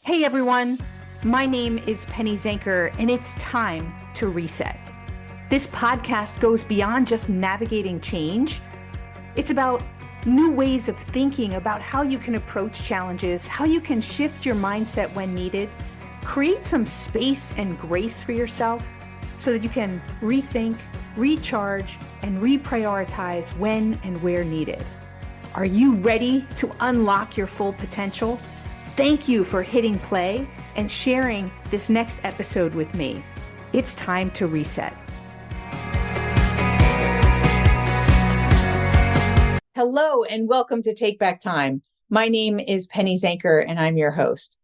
Hey everyone, my name is Penny Zanker, and it's time to reset. This podcast goes beyond just navigating change. It's about new ways of thinking about how you can approach challenges, how you can shift your mindset when needed, create some space and grace for yourself so that you can rethink, recharge, and reprioritize when and where needed. Are you ready to unlock your full potential? Thank you for hitting play and sharing this next episode with me. It's time to reset. Hello and welcome to Take Back Time. My name is Penny Zanker and I'm your host.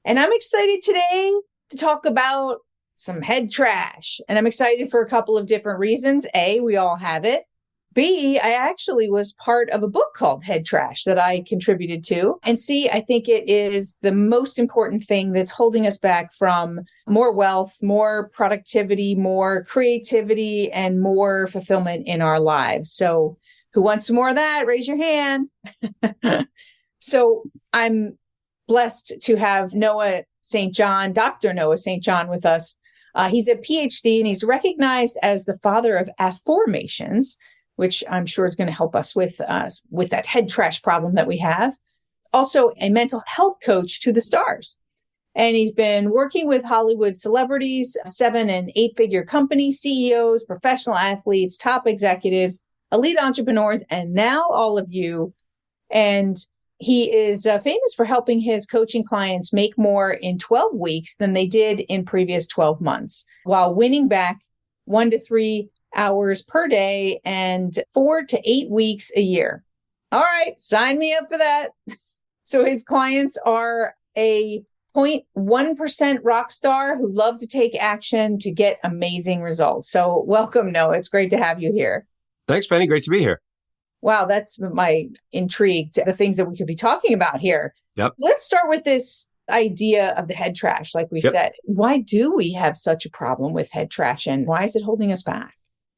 And I'm excited today to talk about some head trash. And I'm excited for a couple of different reasons. A, we all have it. B, I actually was part of a book called Head Trash that I contributed to. And C, I think it is the most important thing that's holding us back from more wealth, more productivity, more creativity, and more fulfillment in our lives. So who wants some more of that? Raise your hand. So I'm blessed to have Noah St. John, Dr. Noah St. John with us. He's a PhD and he's recognized as the father of afformations, which I'm sure is going to help us with that head trash problem that we have. Also a mental health coach to the stars. And he's been working with Hollywood celebrities, 7- and 8-figure company CEOs, professional athletes, top executives, elite entrepreneurs, and now all of you. And he is famous for helping his coaching clients make more in 12 weeks than they did in previous 12 months, while winning back 1 to 3 hours per day and 4 to 8 weeks a year. All right, sign me up for that. So his clients are a 0.1% rock star who love to take action to get amazing results. So welcome, Noah. It's great to have you here. Thanks, Penny. Great to be here. Wow, that's my intrigue to the things that we could be talking about here. Yep. Let's start with this idea of the head trash, like we said. Why do we have such a problem with head trash and why is it holding us back?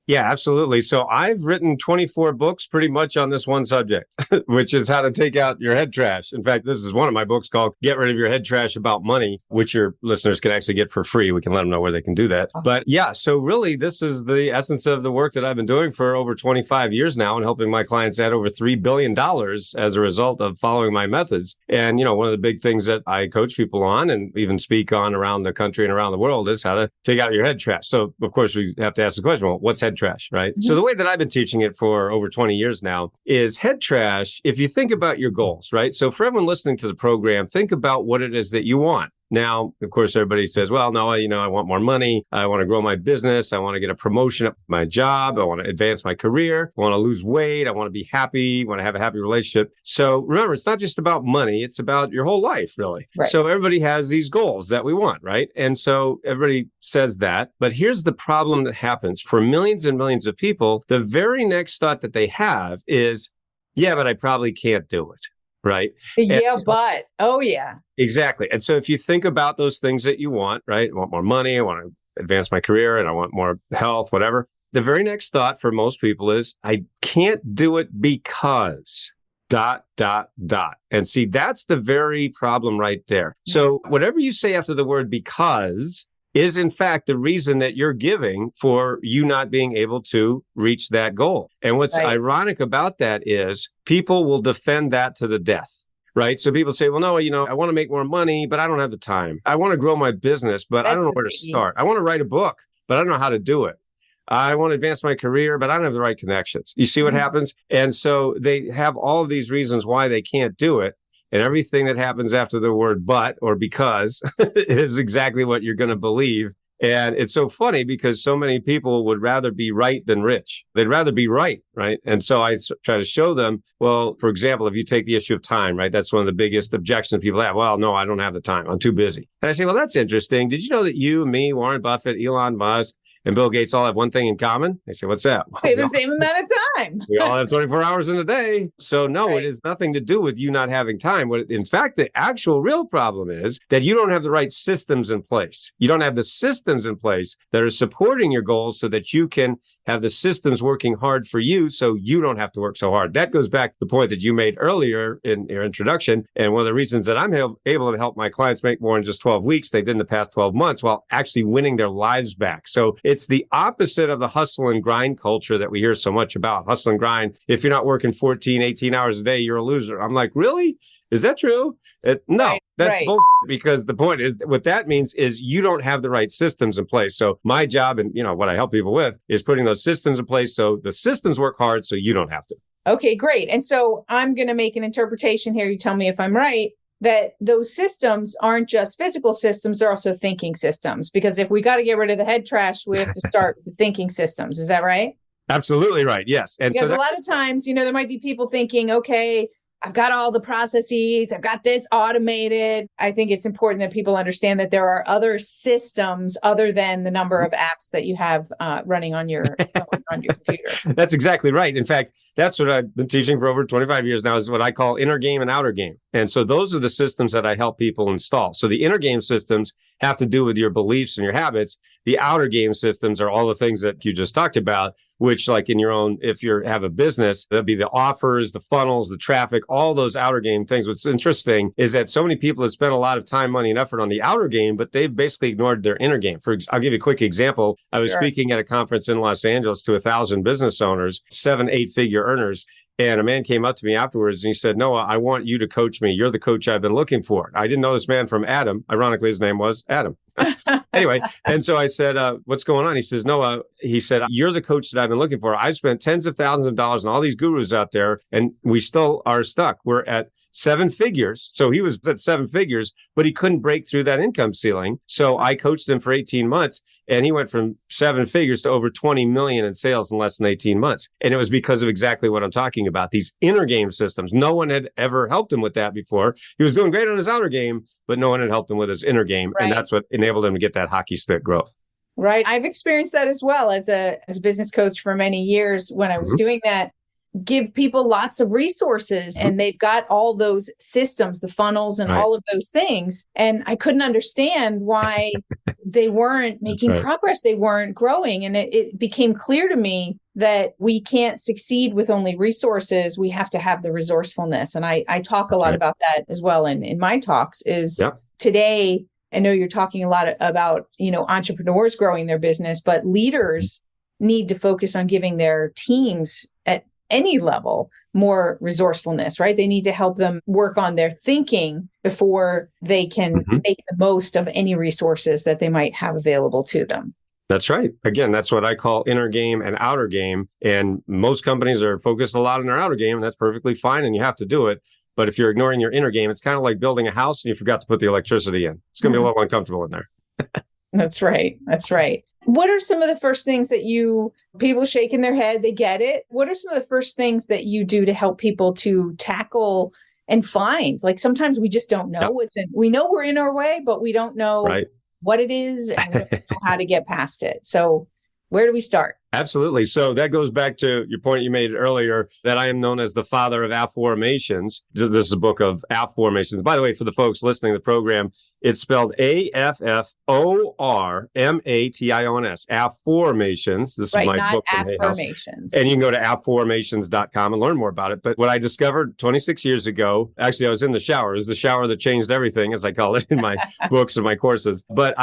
Yeah, absolutely. So I've written 24 books pretty much on this one subject, which is how to take out your head trash. In fact, this is one of my books called Get Rid of Your Head Trash About Money, which your listeners can actually get for free. We can let them know where they can do that. Awesome. But yeah, so really, this is the essence of the work that I've been doing for over 25 years now and helping my clients add over $3 billion as a result of following my methods. And, you know, one of the big things that I coach people on and even speak on around the country and around the world is how to take out your head trash. So, of course, we have to ask the question, well, what's head trash, right? Mm-hmm. So the way that I've been teaching it for over 20 years now is head trash. If you think about your goals, right? So for everyone listening to the program, think about what it is that you want. Now, of course, everybody says, well, no, I want more money. I want to grow my business. I want to get a promotion at my job. I want to advance my career. I want to lose weight. I want to be happy. I want to have a happy relationship. So remember, it's not just about money. It's about your whole life, really. Right. So everybody has these goals that we want, right? And so everybody says that. But here's the problem that happens for millions and millions of people. The very next thought that they have is, yeah, but I probably can't do it. Right. Yeah, but, oh yeah. Exactly. And so if you think about those things that you want, right? I want more money. I want to advance my career and I want more health, whatever. The very next thought for most people is, I can't do it because ... And see, that's the very problem right there. So whatever you say after the word because is in fact the reason that you're giving for you not being able to reach that goal. And what's ironic about that is people will defend that to the death, right? So people say, well, no, I want to make more money, but I don't have the time. I want to grow my business, but I don't know where to start. I want to write a book, but I don't know how to do it. I want to advance my career, but I don't have the right connections. You see what happens? And so they have all of these reasons why they can't do it. And everything that happens after the word but or because is exactly what you're going to believe. And it's so funny because so many people would rather be right than rich. They'd rather be right, right? And so I try to show them, well, for example, if you take the issue of time, right? That's one of the biggest objections people have. Well, no, I don't have the time. I'm too busy. And I say, well, that's interesting. Did you know that you, me, Warren Buffett, Elon Musk, and Bill Gates all have one thing in common. They say, what's that? We have the same amount of time. We all have 24 hours in a day. So no, It has nothing to do with you not having time. In fact, the actual real problem is that you don't have the right systems in place. You don't have the systems in place that are supporting your goals so that you can have the systems working hard for you so you don't have to work so hard. That goes back to the point that you made earlier in your introduction. And one of the reasons that I'm able to help my clients make more in just 12 weeks they did in the past 12 months while actually winning their lives back. So it's the opposite of the hustle and grind culture that we hear so much about. Hustle and grind. If you're not working 14, 18 hours a day, you're a loser. I'm like, really? Is that true? No, that's bullshit, because the point is what that means is you don't have the right systems in place. So my job and what I help people with is putting those systems in place so the systems work hard so you don't have to. Okay, great. And so I'm going to make an interpretation here. You tell me if I'm right, that those systems aren't just physical systems, they're also thinking systems. Because if we got to get rid of the head trash, we have to start with the thinking systems. Is that right? Absolutely right. Yes. And because a lot of times, there might be people thinking, okay, I've got all the processes, I've got this automated. I think it's important that people understand that there are other systems other than the number of apps that you have running on your phone, on your computer. That's exactly right. In fact, that's what I've been teaching for over 25 years now is what I call inner game and outer game. And so those are the systems that I help people install. So the inner game systems have to do with your beliefs and your habits. The outer game systems are all the things that you just talked about, which like in your own, if you have a business, that'd be the offers, the funnels, the traffic, all those outer game things. What's interesting is that so many people have spent a lot of time, money, and effort on the outer game, but they've basically ignored their inner game. I'll give you a quick example. I was speaking at a conference in Los Angeles to 1,000 business owners, 7, 8-figure earners. And a man came up to me afterwards and he said, Noah, I want you to coach me. You're the coach I've been looking for. I didn't know this man from Adam. Ironically, his name was Adam. Anyway, and so I said, what's going on? He says, Noah, he said, you're the coach that I've been looking for. I've spent tens of thousands of dollars on all these gurus out there, and we still are stuck. We're at 7 figures. So he was at 7 figures, but he couldn't break through that income ceiling. So I coached him for 18 months. And he went from 7 figures to over 20 million in sales in less than 18 months. And it was because of exactly what I'm talking about, these inner game systems. No one had ever helped him with that before. He was doing great on his outer game, but no one had helped him with his inner game. Right. And that's what enabled him to get that hockey stick growth. Right. I've experienced that as well as a business coach for many years when I was doing that. Give people lots of resources and they've got all those systems, the funnels and all of those things. And I couldn't understand why they weren't making progress. They weren't growing. And it became clear to me that we can't succeed with only resources. We have to have the resourcefulness. And I talk a lot about that as well in my talks is today, I know you're talking a lot about, entrepreneurs growing their business, but leaders need to focus on giving their teams at any level more resourcefulness, right? They need to help them work on their thinking before they can make the most of any resources that they might have available to them. That's right. Again, that's what I call inner game and outer game. And most companies are focused a lot on their outer game, and that's perfectly fine, and you have to do it. But if you're ignoring your inner game, it's kind of like building a house and you forgot to put the electricity in. It's going to be a little uncomfortable in there. That's right. That's right. What are some of the first things that people shaking their head, they get it. What are some of the first things that you do to help people to tackle and find? Like sometimes we just don't know we know we're in our way, but we don't know what it is and we don't know how to get past it. So where do we start? Absolutely. So that goes back to your point you made earlier that I am known as the father of afformations. This is a book of afformations. By the way, for the folks listening to the program, it's spelled AFFORMATIONS. Afformations. This is my book from affirmations. And you can go to afformations.com and learn more about it. But what I discovered 26 years ago, actually, I was in the shower. It was the shower that changed everything, as I call it in my books and my courses. But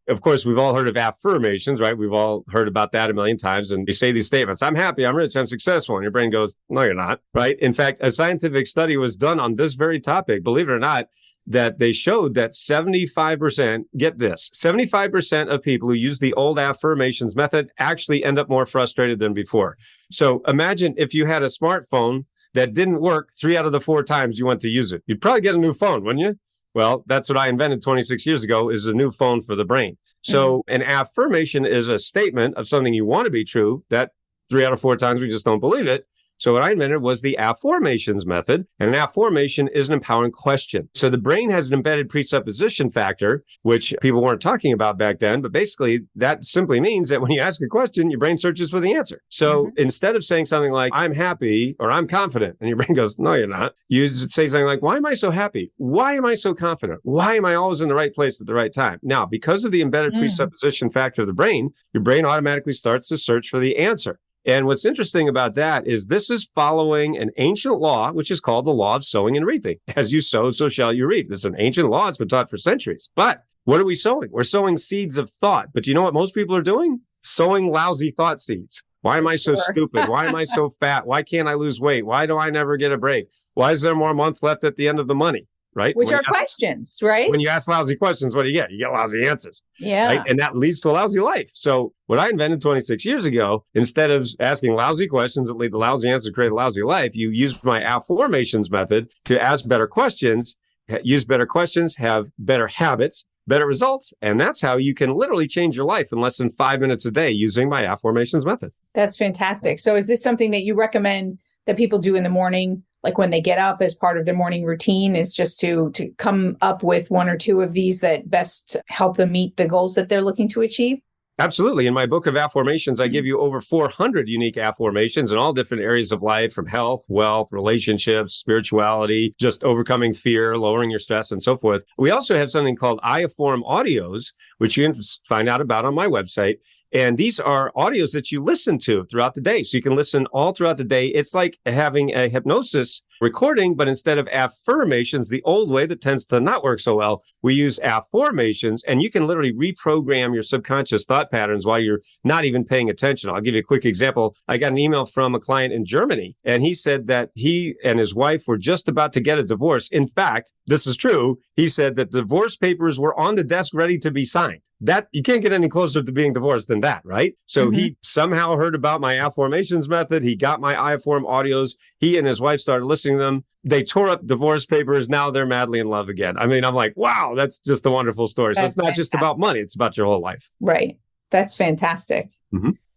of course, we've all heard of affirmations, right? We've all heard about that a million times. And you say these statements, I'm happy, I'm rich, I'm successful. And your brain goes, no, you're not, right? In fact, a scientific study was done on this very topic, believe it or not, that they showed that 75%, get this, 75% of people who use the old affirmations method actually end up more frustrated than before. So imagine if you had a smartphone that didn't work 3 out of the 4 times you went to use it. You'd probably get a new phone, wouldn't you? Well, that's what I invented 26 years ago is a new phone for the brain. So an affirmation is a statement of something you want to be true that 3 out of 4 times we just don't believe it. So what I invented was the afformations method. And an affirmation is an empowering question. So the brain has an embedded presupposition factor, which people weren't talking about back then. But basically, that simply means that when you ask a question, your brain searches for the answer. So instead of saying something like, I'm happy or I'm confident, and your brain goes, no, you're not. You say something like, why am I so happy? Why am I so confident? Why am I always in the right place at the right time? Now, because of the embedded presupposition factor of the brain, your brain automatically starts to search for the answer. And what's interesting about that is this is following an ancient law, which is called the law of sowing and reaping. As you sow, so shall you reap. This is an ancient law. It's been taught for centuries. But what are we sowing? We're sowing seeds of thought. But do you know what most people are doing? Sowing lousy thought seeds. Why am I so stupid? Why am I so fat? Why can't I lose weight? Why do I never get a break? Why is there more months left at the end of the money? Right? Which are questions, right? When you ask lousy questions, what do you get? You get lousy answers. Yeah. Right? And that leads to a lousy life. So what I invented 26 years ago, instead of asking lousy questions that lead to lousy answers, create a lousy life, you use my afformations method to ask better questions, use better questions, have better habits, better results. And that's how you can literally change your life in less than 5 minutes a day using my afformations method. That's fantastic. So is this something that you recommend that people do in the morning? Like when they get up as part of their morning routine, is just to come up with one or two of these that best help them meet the goals that they're looking to achieve? Absolutely. In my book of afformations, I give you over 400 unique afformations in all different areas of life, from health, wealth, relationships, spirituality, just overcoming fear, lowering your stress, and so forth. We also have something called iAfform audios, which you can find out about on my website. And these are audios that you listen to throughout the day. So you can listen all throughout the day. It's like having a hypnosis recording, but instead of affirmations, the old way that tends to not work so well, we use afformations, and you can literally reprogram your subconscious thought patterns while you're not even paying attention. I'll give you a quick example. I got an email from a client in Germany, and he said that he and his wife were just about to get a divorce. In fact, this is true. He said that divorce papers were on the desk ready to be signed. That you can't get any closer to being divorced than that, right? So he somehow heard about my afformations method. He got my iAfform audios. He and his wife started listening to them. They tore up divorce papers. Now they're madly in love again. I mean, I'm like, wow, that's just a wonderful story. So it's not just about money. It's about your whole life. Right. That's fantastic.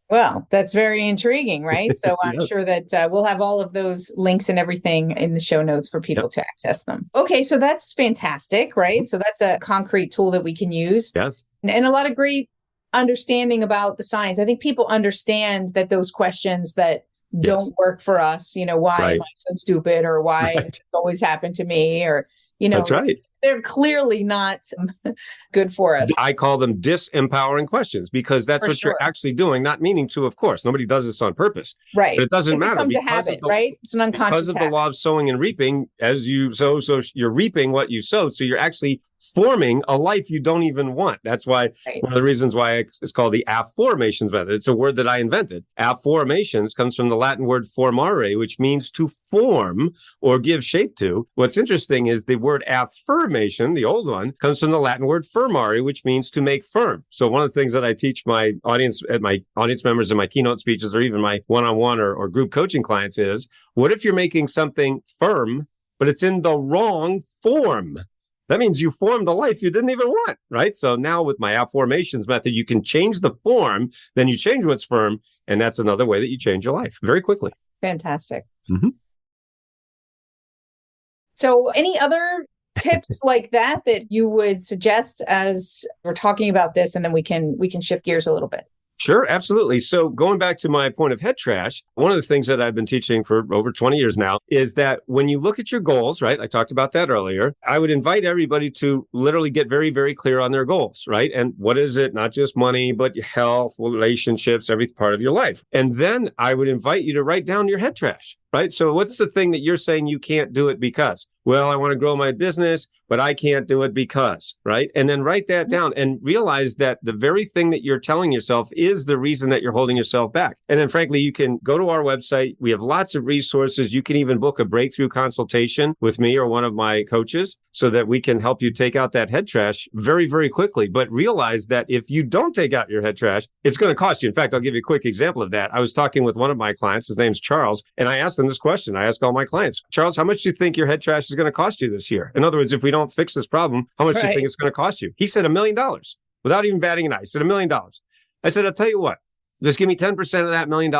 Well, that's very intriguing, right? So I'm sure that we'll have all of those links and everything in the show notes for people to access them. Okay, so that's fantastic, right? So that's a concrete tool that we can use. Yes. And a lot of great understanding about the science. I think people understand that those questions that don't work for us, you know, why am I so stupid, or why does it always happen to me, or, you know, that's right. They're clearly not good for us. I call them disempowering questions, because that's what you're actually doing, not meaning to, of course. Nobody does this on purpose. Right. But it doesn't matter. It becomes a habit, right? It's an unconscious Because of habit. the law of sowing and reaping, as you sow, so you're reaping what you sowed. So you're actually forming a life you don't even want. That's why one of the reasons why it's called the afformations method. It's a word that I invented. Afformations comes from the Latin word formare, which means to form or give shape to. What's interesting is the word affirmation, the old one, comes from the Latin word firmare, which means to make firm. So one of the things that I teach my audience members in my keynote speeches, or even my one-on-one or group coaching clients, is, what if you're making something firm, but it's in the wrong form? That means you formed a life you didn't even want, right? So now with my afformations method, you can change the form, then you change what's firm, and that's another way that you change your life very quickly. Fantastic. So any other tips like that you would suggest as we're talking about this, and then we can shift gears a little bit? Sure, absolutely. So going back to my point of HeadTrash, one of the things that I've been teaching for over 20 years now is that when you look at your goals, right? I talked about that earlier. I would invite everybody to literally get very, very clear on their goals, right? And what is it? Not just money, but your health, relationships, every part of your life. And then I would invite you to write down your HeadTrash. Right? So what's the thing that you're saying you can't do it because? Well, I want to grow my business, but I can't do it because, right? And then write that down and realize that the very thing that you're telling yourself is the reason that you're holding yourself back. And then frankly, you can go to our website. We have lots of resources. You can even book a breakthrough consultation with me or one of my coaches so that we can help you take out that head trash very, very quickly. But realize that if you don't take out your head trash, it's going to cost you. In fact, I'll give you a quick example of that. I was talking with one of my clients. His name's Charles. And I asked him this question. I ask all my clients, Charles, how much do you think your head trash is going to cost you this year? In other words, if we don't fix this problem, how much do you think it's going to cost you? He said $1 million without even batting an eye. He said $1 million. I said, I'll tell you what, just give me 10% of that $1 million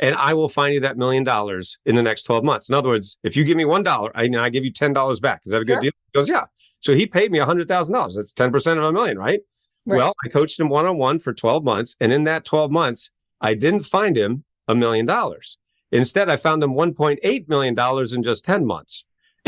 and I will find you that $1 million in the next 12 months. In other words, if you give me $1, I give you $10 back. Is that a good deal? He goes, yeah. So he paid me $100,000. That's 10% of $1 million, right? Well, I coached him one-on-one for 12 months. And in that 12 months, I didn't find him $1 million. Instead, I found him $1.8 million in just 10 months.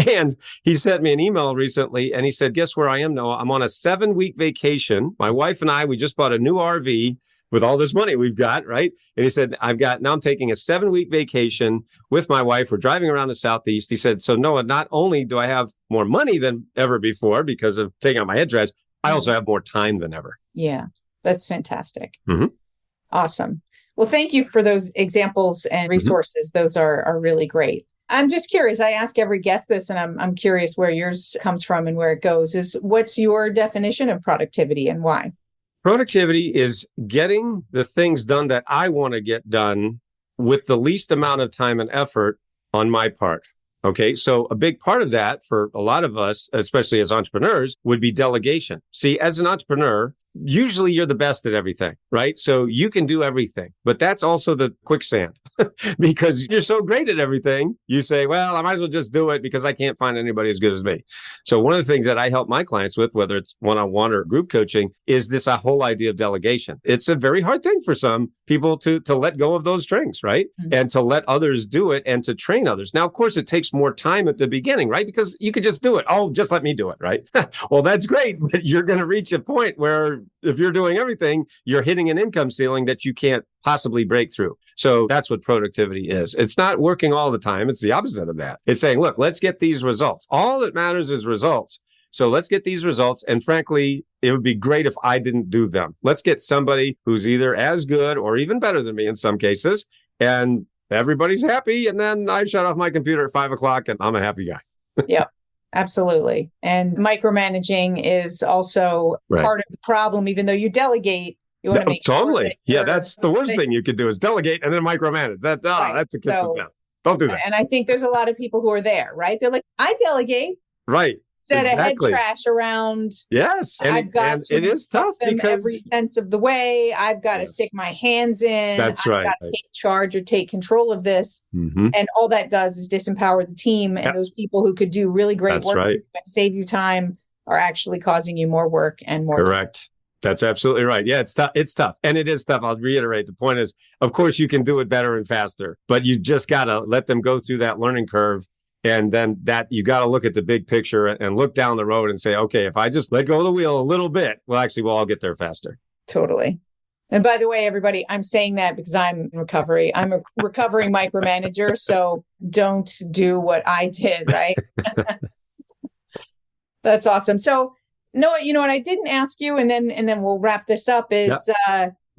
And he sent me an email recently and he said, guess where I am now? I'm on a 7-week vacation. My wife and I, we just bought a new RV with all this money we've got, right? And he said, now I'm taking a 7-week vacation with my wife. We're driving around the Southeast. He said, so Noah, not only do I have more money than ever before because of taking out my HeadTrash, I also have more time than ever. Yeah, that's fantastic. Mm-hmm. Awesome. Well, thank you for those examples and resources. Mm-hmm. Those are really great. I'm just curious. I ask every guest this, and I'm curious where yours comes from and where it goes. What's your definition of productivity and why? Productivity is getting the things done that I want to get done with the least amount of time and effort on my part. Okay, so a big part of that for a lot of us, especially as entrepreneurs, would be delegation. See, as an entrepreneur, usually you're the best at everything, right? So you can do everything, but that's also the quicksand because you're so great at everything. You say, well, I might as well just do it because I can't find anybody as good as me. So one of the things that I help my clients with, whether it's one-on-one or group coaching, is this a whole idea of delegation. It's a very hard thing for some people to let go of those strings, right? Mm-hmm. And to let others do it and to train others. Now, of course, it takes more time at the beginning, right? Because you could just do it. Oh, just let me do it, right? Well, that's great, but you're going to reach a point where if you're doing everything, you're hitting an income ceiling that you can't possibly break through. So that's what productivity is. It's not working all the time. It's the opposite of that. It's saying, look, let's get these results. All that matters is results. So let's get these results. And frankly, it would be great if I didn't do them. Let's get somebody who's either as good or even better than me in some cases. And everybody's happy. And then I shut off my computer at 5:00 and I'm a happy guy. Yep. Absolutely. And micromanaging is also part of the problem, even though you delegate, you want to make totally. Sure yeah, that's the worst thing you could do is delegate and then micromanage. That's a kiss of death. Don't do that. And I think there's a lot of people who are there, right? They're like, I delegate. Right. Set a HeadTrash around. Yes. And it is tough because every sense of the way I've got to stick my hands in. That's right. I've got to take charge or take control of this. Mm-hmm. And all that does is disempower the team. And those people who could do really great work and save you time are actually causing you more work and more Correct. time. That's absolutely right. Yeah, it's tough. It's tough. And it is tough. I'll reiterate. The point is, of course, you can do it better and faster, but you just got to let them go through that learning curve. And then that you got to look at the big picture and look down the road and say, okay, if I just let go of the wheel a little bit, we'll all get there faster. Totally. And by the way, everybody, I'm saying that because I'm in recovery. I'm a recovering micromanager. So don't do what I did, right? That's awesome. So Noah, you know what I didn't ask you, and then we'll wrap this up is,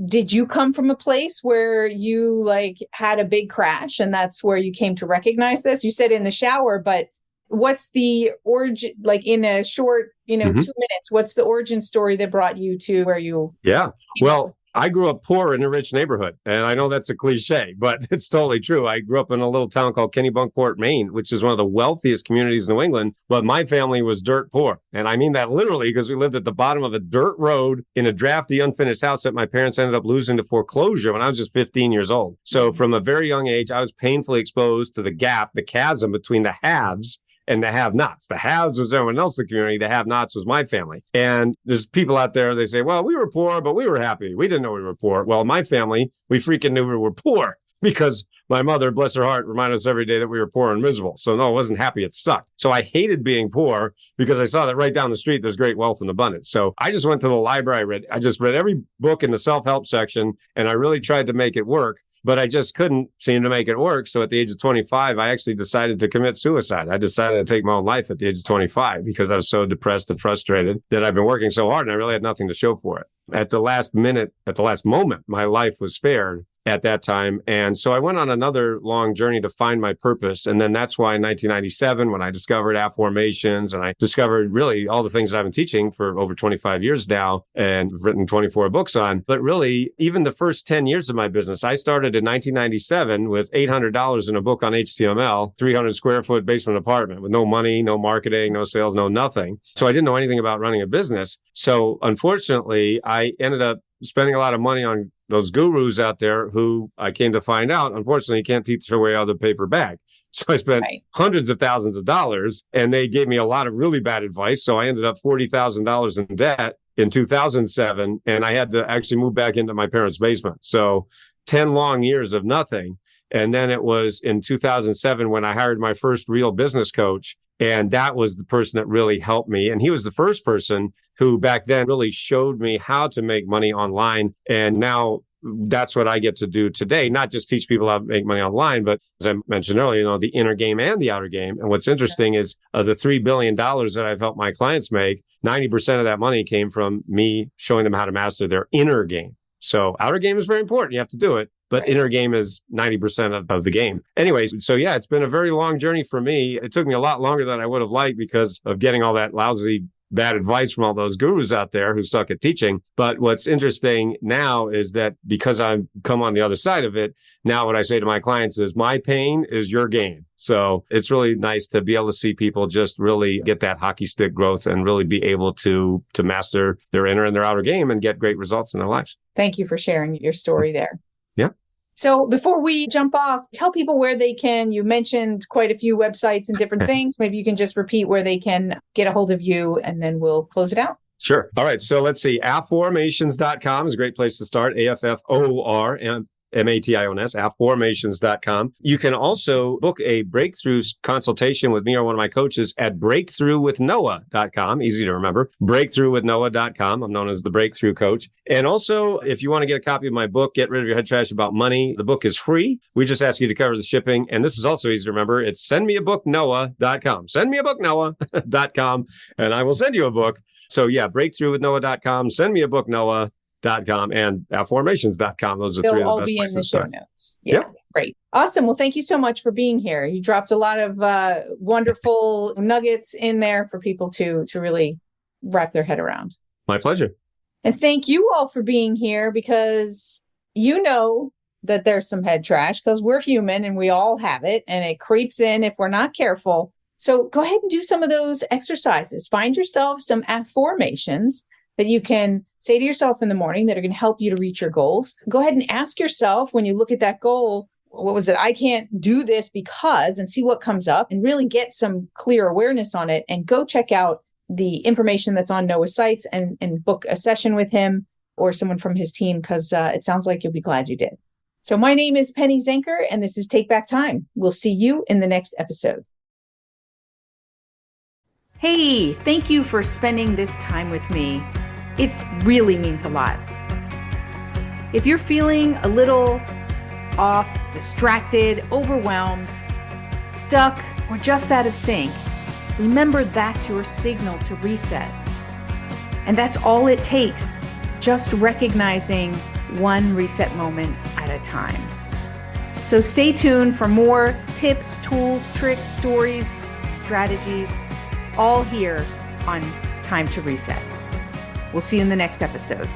did you come from a place where you had a big crash and that's where you came to recognize this? You said in the shower, but what's the origin, in a short, 2 minutes, what's the origin story that brought you to where you? Yeah. Well, I grew up poor in a rich neighborhood, and I know that's a cliche, but it's totally true. I grew up in a little town called Kennebunkport, Maine, which is one of the wealthiest communities in New England, but my family was dirt poor. And I mean that literally because we lived at the bottom of a dirt road in a drafty, unfinished house that my parents ended up losing to foreclosure when I was just 15 years old. So from a very young age, I was painfully exposed to the chasm between the haves and the have-nots. The haves was everyone else in the community. The have-nots was my family. And there's people out there, they say, well, we were poor, but we were happy. We didn't know we were poor. Well, my family, we freaking knew we were poor because my mother, bless her heart, reminded us every day that we were poor and miserable. So no, I wasn't happy. It sucked. So I hated being poor because I saw that right down the street, there's great wealth and abundance. So I just went to the library. I just read every book in the self-help section, and I really tried to make it work. But I just couldn't seem to make it work. So at the age of 25, I actually decided to commit suicide. I decided to take my own life at the age of 25 because I was so depressed and frustrated that I've been working so hard and I really had nothing to show for it. At the last moment, my life was spared at that time. And so I went on another long journey to find my purpose. And then that's why in 1997, when I discovered afformations and I discovered really all the things that I've been teaching for over 25 years now and written 24 books on. But really, even the first 10 years of my business, I started in 1997 with $800 in a book on HTML, 300 square foot basement apartment with no money, no marketing, no sales, no nothing. So I didn't know anything about running a business. So unfortunately, I ended up spending a lot of money on those gurus out there who I came to find out, unfortunately, you can't teach their way out of the paper bag. So I spent hundreds of thousands of dollars, and they gave me a lot of really bad advice. So I ended up $40,000 in debt in 2007, and I had to actually move back into my parents' basement. So 10 long years of nothing. And then it was in 2007 when I hired my first real business coach. And that was the person that really helped me. And he was the first person who back then really showed me how to make money online. And now that's what I get to do today, not just teach people how to make money online, but as I mentioned earlier, the inner game and the outer game. And what's interesting is the $3 billion that I've helped my clients make, 90% of that money came from me showing them how to master their inner game. So outer game is very important. You have to do it. But inner game is 90% of the game. Anyways, so yeah, it's been a very long journey for me. It took me a lot longer than I would have liked because of getting all that lousy, bad advice from all those gurus out there who suck at teaching. But what's interesting now is that because I've come on the other side of it, now what I say to my clients is my pain is your gain. So it's really nice to be able to see people just really get that hockey stick growth and really be able to master their inner and their outer game and get great results in their lives. Thank you for sharing your story there. Yeah. So before we jump off, tell people where they can. You mentioned quite a few websites and different things. Maybe you can just repeat where they can get a hold of you, and then we'll close it out. Sure. All right. So let's see. Afformations.com is a great place to start. AFFORMATIONS, afformations.com. You can also book a breakthrough consultation with me or one of my coaches at breakthroughwithnoah.com. Easy to remember. Breakthroughwithnoah.com. I'm known as the Breakthrough Coach. And also, if you want to get a copy of my book, Get Rid of Your Head Trash About Money, the book is free. We just ask you to cover the shipping. And this is also easy to remember. It's sendmeabooknoah.com. Sendmeabooknoah.com, and I will send you a book. So yeah, breakthroughwithnoah.com. Send me a book, Noah.com and afformations.com. Those are They'll three of the all best be in places the to show start. notes. Yeah, great. Awesome. Well, thank you so much for being here. You dropped a lot of wonderful nuggets in there for people to really wrap their head around. My pleasure. And thank you all for being here, because you know that there's some head trash because we're human and we all have it, and it creeps in if we're not careful. So go ahead and do some of those exercises. Find yourself some afformations that you can say to yourself in the morning that are going to help you to reach your goals. Go ahead and ask yourself when you look at that goal, what was it? I can't do this because, and see what comes up and really get some clear awareness on it, and go check out the information that's on Noah's sites and book a session with him or someone from his team, because it sounds like you'll be glad you did. So my name is Penny Zenker, and this is Take Back Time. We'll see you in the next episode. Hey, thank you for spending this time with me. It really means a lot. If you're feeling a little off, distracted, overwhelmed, stuck, or just out of sync, remember that's your signal to reset. And that's all it takes, just recognizing one reset moment at a time. So stay tuned for more tips, tools, tricks, stories, strategies, all here on Time to Reset. We'll see you in the next episode.